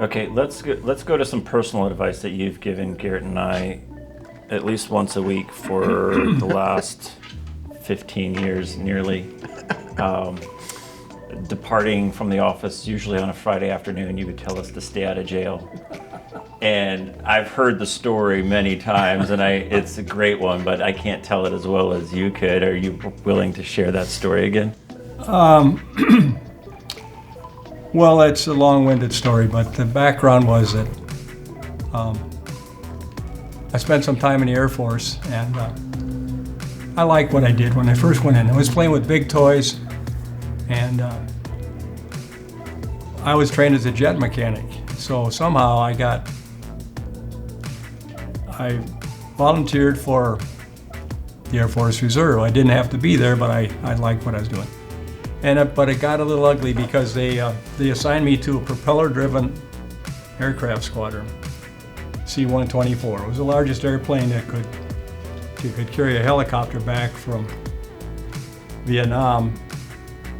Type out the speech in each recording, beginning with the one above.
Okay, let's go to some personal advice that you've given Garrett and I at least once a week for the last 15 years, nearly. Departing from the office, usually on a Friday afternoon, you would tell us to stay out of jail. And I've heard the story many times, and it's a great one, but I can't tell it as well as you could. Are you willing to share that story again? Well, it's a long-winded story, but the background was that I spent some time in the Air Force, and I liked what I did when I first went in. I was playing with big toys, and I was trained as a jet mechanic. So somehow I volunteered for the Air Force Reserve. I didn't have to be there, but I liked what I was doing. But it got a little ugly because they assigned me to a propeller-driven aircraft squadron, C-124. It was the largest airplane that could carry a helicopter back from Vietnam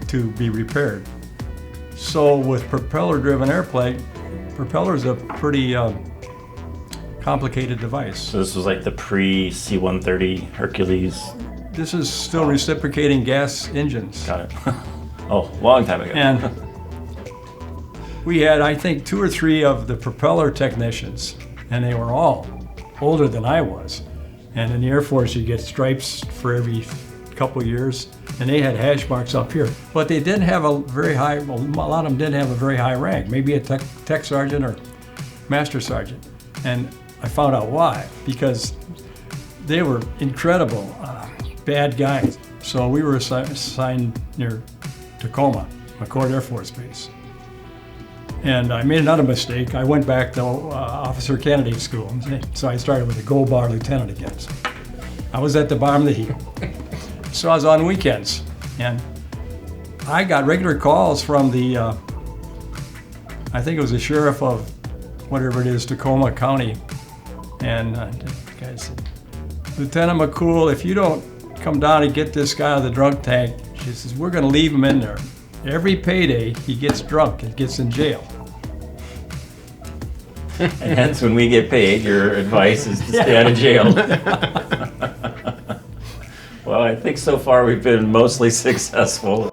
to be repaired. So with propeller-driven airplane, propeller is a pretty complicated device. So this was like the pre-C-130 Hercules. This is still reciprocating gas engines. Got it. Oh, long time ago. And we had, I think, 2 or 3 of the propeller technicians, and they were all older than I was. And in the Air Force, you get stripes for every couple of years, and they had hash marks up here. But they didn't have a very high, well, a lot of them didn't have a very high rank, maybe a tech sergeant or master sergeant. And I found out why, because they were incredible bad guys. So we were assigned near Tacoma, McCoolism Air Force Base. And I made another mistake. I went back to officer candidate school. So I started with a gold bar lieutenant again. So I was at the bottom of the heap. So I was on weekends. And I got regular calls from the, I think it was the sheriff of whatever it is, Tacoma County. And the guy said, Lieutenant McCool, if you don't come down and get this guy out of the drunk tank, she says, we're going to leave him in there. Every payday, he gets drunk and gets in jail. And hence, when we get paid, your advice is to stay out of jail. Well, I think so far we've been mostly successful.